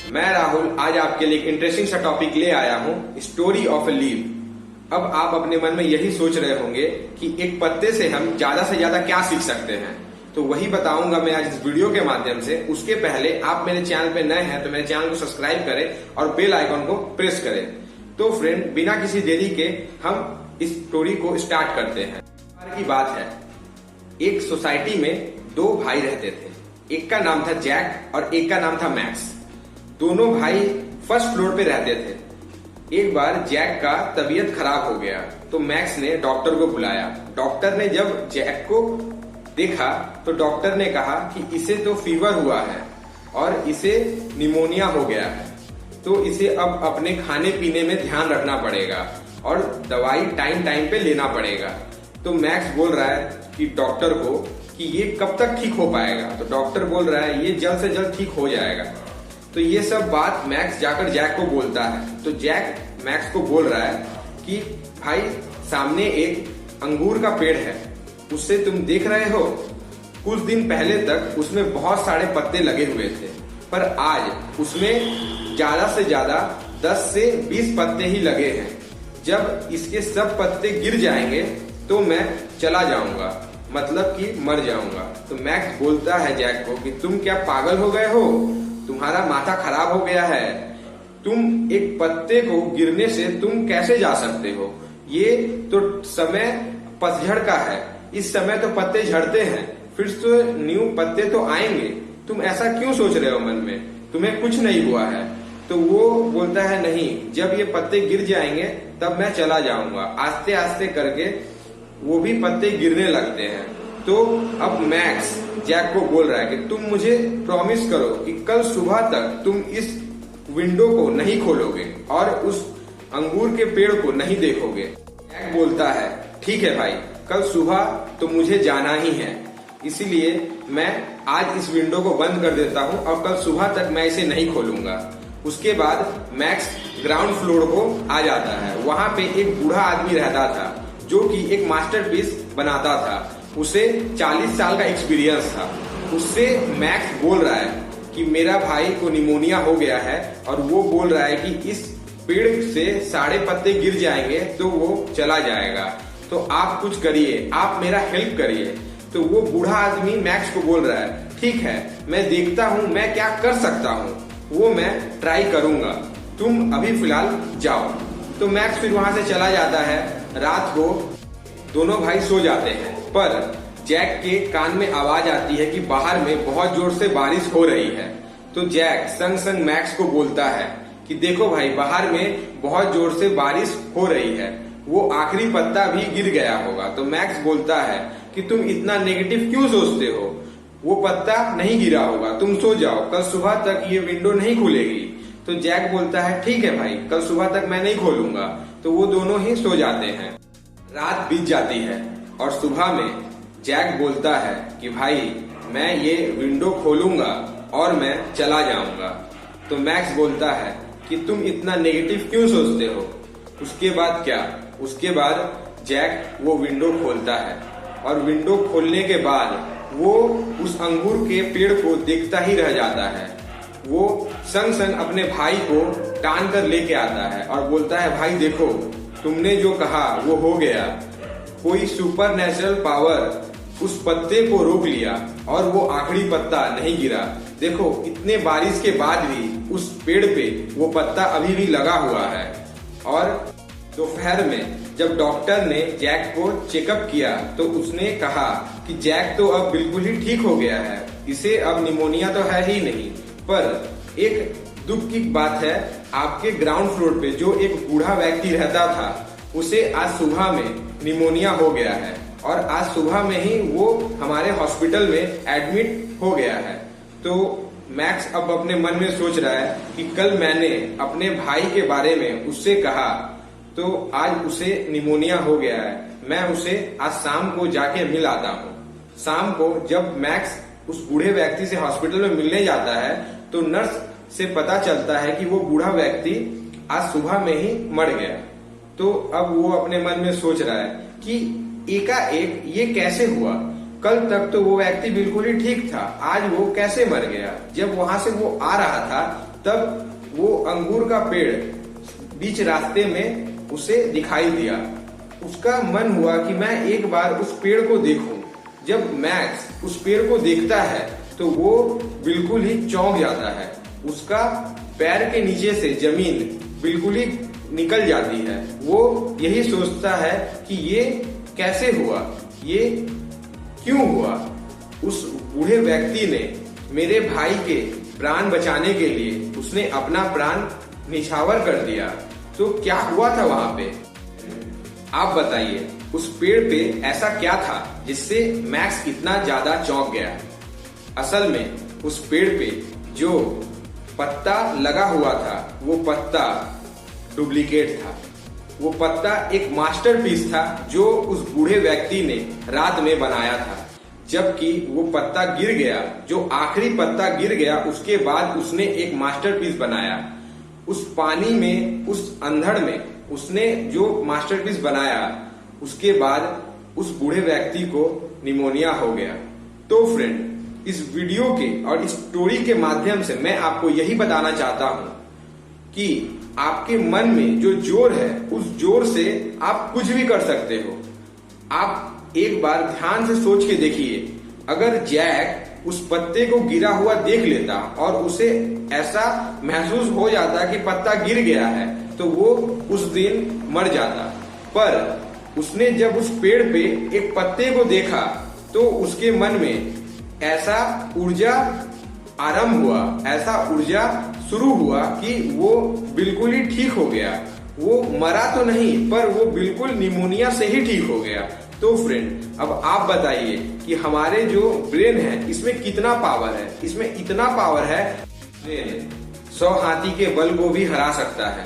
मैं राहुल आज आपके लिए एक इंटरेस्टिंग सा टॉपिक ले आया हूँ, स्टोरी ऑफ ए लीफ। अब आप अपने मन में यही सोच रहे होंगे कि एक पत्ते से हम ज्यादा से ज्यादा क्या सीख सकते हैं, तो वही बताऊंगा मैं आज इस वीडियो के माध्यम से। उसके पहले आप मेरे चैनल पे नए हैं तो मेरे चैनल को सब्सक्राइब करें और बेल आइकन को प्रेस करें। तो फ्रेंड, बिना किसी देरी के हम इस स्टोरी को स्टार्ट करते हैं। की बात है, एक सोसाइटी में दो भाई रहते थे। एक का नाम था जैक और एक का नाम था मैक्स। दोनों भाई फर्स्ट फ्लोर पे रहते थे। एक बार जैक का तबीयत खराब हो गया तो मैक्स ने डॉक्टर को बुलाया। डॉक्टर ने जब जैक को देखा तो डॉक्टर ने कहा कि इसे तो फीवर हुआ है और इसे निमोनिया हो गया है, तो इसे अब अपने खाने पीने में ध्यान रखना पड़ेगा और दवाई टाइम टाइम पे लेना पड़ेगा। तो मैक्स बोल रहा है कि डॉक्टर को कि ये कब तक ठीक हो पाएगा, तो डॉक्टर बोल रहा है ये जल्द से जल्द ठीक हो जाएगा। तो ये सब बात मैक्स जाकर जैक को बोलता है। तो जैक मैक्स को बोल रहा है कि भाई, सामने एक अंगूर का पेड़ है, उससे तुम देख रहे हो, कुछ दिन पहले तक उसमें बहुत सारे पत्ते लगे हुए थे, पर आज उसमें ज्यादा से ज्यादा 10 से 20 पत्ते ही लगे हैं। जब इसके सब पत्ते गिर जाएंगे तो मैं चला जाऊंगा, मतलब कि मर जाऊंगा। तो मैक्स बोलता है जैक को कि तुम क्या पागल हो गए हो, तुम्हारा माथा खराब हो गया है, तुम एक पत्ते को गिरने से तुम कैसे जा सकते हो, ये तो समय पतझड़ का है, इस समय तो पत्ते झड़ते हैं, फिर तो न्यू पत्ते तो आएंगे, तुम ऐसा क्यों सोच रहे हो मन में, तुम्हें कुछ नहीं हुआ है। तो वो बोलता है नहीं, जब ये पत्ते गिर जाएंगे तब मैं चला जाऊंगा। आस्ते आस्ते करके वो भी पत्ते गिरने लगते हैं। तो अब मैक्स जैक को बोल रहा है कि तुम मुझे प्रॉमिस करो कि कल सुबह तक तुम इस विंडो को नहीं खोलोगे और उस अंगूर के पेड़ को नहीं देखोगे। जैक बोलता है ठीक है भाई, कल सुबह तो मुझे जाना ही है, इसीलिए मैं आज इस विंडो को बंद कर देता हूँ और कल सुबह तक मैं इसे नहीं खोलूंगा। उसके बाद मैक्स ग्राउंड फ्लोर को आ जाता है। वहां पे एक बूढ़ा आदमी रहता था जो कि एक मास्टरपीस बनाता था। उसे 40 साल का एक्सपीरियंस था। उससे मैक्स बोल रहा है कि मेरा भाई को निमोनिया हो गया है और वो बोल रहा है कि इस पेड़ से सारे पत्ते गिर जाएंगे तो वो चला जाएगा, तो आप कुछ करिए, आप मेरा हेल्प करिए। तो वो बूढ़ा आदमी मैक्स को बोल रहा है ठीक है, मैं देखता हूँ मैं क्या कर सकता हूँ, वो मैं ट्राई करूंगा, तुम अभी फिलहाल जाओ। तो मैक्स फिर वहां से चला जाता है। रात को दोनों भाई सो जाते हैं, पर जैक के कान में आवाज आती है कि बाहर में बहुत जोर से बारिश हो रही है। तो जैक संग संग मैक्स को बोलता है कि देखो भाई, बाहर में बहुत जोर से बारिश हो रही है, वो आखिरी पत्ता भी गिर गया होगा। तो मैक्स बोलता है कि तुम इतना नेगेटिव क्यों सोचते हो, वो पत्ता नहीं गिरा होगा, तुम सो जाओ, कल सुबह तक ये विंडो नहीं खुलेगी। तो जैक बोलता है ठीक है भाई, कल सुबह तक मैं नहीं खोलूंगा। तो वो दोनों ही सो जाते हैं। रात बीत जाती है और सुबह में जैक बोलता है कि भाई, मैं ये विंडो खोलूंगा और मैं चला जाऊंगा। तो मैक्स बोलता है कि तुम इतना नेगेटिव क्यों सोचते हो। उसके बाद क्या, उसके बाद जैक वो विंडो खोलता है और विंडो खोलने के बाद वो उस अंगूर के पेड़ को देखता ही रह जाता है। वो संग संग अपने भाई को टान कर लेके आता है और बोलता है भाई देखो, तुमने जो कहा वो हो गया, कोई सुपर नेचुरल पावर उस पत्ते को रोक लिया और वो आखिरी पत्ता नहीं गिरा। देखो, इतने बारिश के बाद भी उस पेड़ पे वो पत्ता अभी भी लगा हुआ है। और दोपहर में जब डॉक्टर ने जैक को चेकअप किया तो उसने कहा कि जैक तो अब बिल्कुल ही ठीक हो गया है, इसे अब निमोनिया तो है ही नहीं। पर एक दुख की बात है, आपके ग्राउंड फ्लोर पे जो एक बूढ़ा व्यक्ति रहता था, उसे आज सुबह में निमोनिया हो गया है और आज सुबह में ही वो हमारे हॉस्पिटल में एडमिट हो गया है। तो मैक्स अब अपने मन में सोच रहा है कि कल मैंने अपने भाई के बारे में उससे कहा तो आज उसे निमोनिया हो गया है, मैं उसे आज शाम को जाके मिल आता हूँ। शाम को जब मैक्स उस बूढ़े व्यक्ति से हॉस्पिटल में मिलने जाता है तो नर्स से पता चलता है कि वो बूढ़ा व्यक्ति आज सुबह में ही मर गया। तो अब वो अपने मन में सोच रहा है कि एकाएक ये कैसे हुआ, कल तक तो वो व्यक्ति बिल्कुल ही ठीक था, आज वो कैसे मर गया। जब वहां से वो आ रहा था तब वो अंगूर का पेड़ बीच रास्ते में उसे दिखाई दिया। उसका मन हुआ कि मैं एक बार उस पेड़ को देखूं। जब मैक्स उस पेड़ को देखता है तो वो बिल्कुल ही चौंक जाता है। उसका पैर के नीचे से जमीन बिल्कुल ही निकल जाती है। वो यही सोचता है कि ये कैसे हुआ, ये क्यों हुआ। उस बूढ़े व्यक्ति ने मेरे भाई के प्राण बचाने के लिए उसने अपना प्राण निछावर कर दिया। तो क्या हुआ था वहां पे, आप बताइए। उस पेड़ पे ऐसा क्या था जिससे मैक्स इतना ज्यादा चौंक गया। असल में उस पेड़ पे जो पत्ता लगा हुआ था वो पत्ता डुप्लीकेट था। वो पत्ता एक मास्टरपीस था जो उस बूढ़े व्यक्ति ने रात में बनाया था। जबकि वो पत्ता गिर गया, जो आखिरी पत्ता गिर गया, उसके बाद उसने एक मास्टरपीस बनाया। उस पानी में, उस अंधड़ में उसने जो मास्टरपीस बनाया, उसके बाद उस बूढ़े व्यक्ति को निमोनिया हो गया। तो फ्रेंड, इस वीडियो के और इस स्टोरी के माध्यम से मैं आपको यही बताना चाहता हूं कि आपके मन में जो जोर है, उस जोर से आप कुछ भी कर सकते हो। आप एक बार ध्यान से सोच के देखिए, अगर जैक उस पत्ते को गिरा हुआ देख लेता और उसे ऐसा महसूस हो जाता कि पत्ता गिर गया है, तो वो उस दिन मर जाता। पर उसने जब उस पेड़ पे एक पत्ते को देखा तो उसके मन में ऐसा ऊर्जा आरंभ हुआ, ऐसा ऊर्जा शुरू हुआ कि वो बिल्कुल ही ठीक हो गया। वो मरा तो नहीं, पर वो बिल्कुल निमोनिया से ही ठीक हो गया। तो फ्रेंड, अब आप बताइए कि हमारे जो ब्रेन है इसमें कितना पावर है। इसमें इतना पावर है, ब्रेन 100 हाथी के बल को भी हरा सकता है।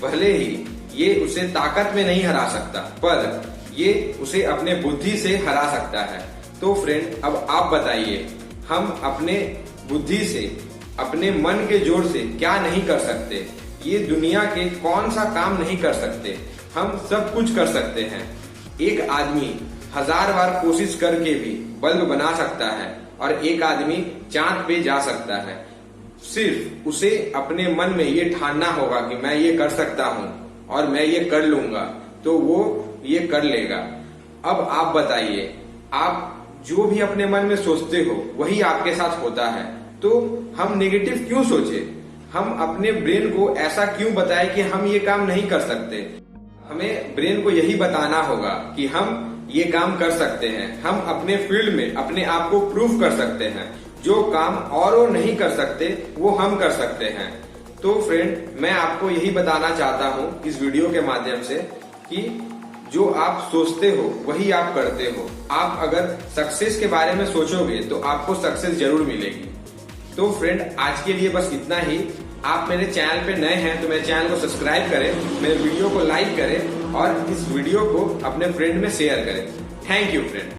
भले ही ये उसे ताकत में नहीं हरा सकता, पर ये उसे अपने बुद्धि से हरा सकता है। तो फ्रेंड, अब आप बताइए, हम अपने बुद्धि से, अपने मन के जोर से क्या नहीं कर सकते। ये दुनिया के कौन सा काम नहीं कर सकते, हम सब कुछ कर सकते हैं। एक आदमी 1000 बार कोशिश करके भी बल्ब बना सकता है और एक आदमी चांद पे जा सकता है। सिर्फ उसे अपने मन में ये ठानना होगा कि मैं ये कर सकता हूँ और मैं ये कर लूंगा, तो वो ये कर लेगा। अब आप बताइए, आप जो भी अपने मन में सोचते हो वही आपके साथ होता है। तो हम नेगेटिव क्यों सोचे, हम अपने ब्रेन को ऐसा क्यों बताएं कि हम ये काम नहीं कर सकते। हमें ब्रेन को यही बताना होगा कि हम ये काम कर सकते हैं। हम अपने फील्ड में अपने आप को प्रूव कर सकते हैं। जो काम और नहीं कर सकते वो हम कर सकते हैं। तो फ्रेंड, मैं आपको यही बताना चाहता हूँ इस वीडियो के माध्यम से कि जो आप सोचते हो वही आप करते हो। आप अगर सक्सेस के बारे में सोचोगे तो आपको सक्सेस जरूर मिलेगी। तो फ्रेंड, आज के लिए बस इतना ही। आप मेरे चैनल पे नए हैं तो मेरे चैनल को सब्सक्राइब करें, मेरे वीडियो को लाइक करें और इस वीडियो को अपने फ्रेंड में शेयर करें। Thank you friend.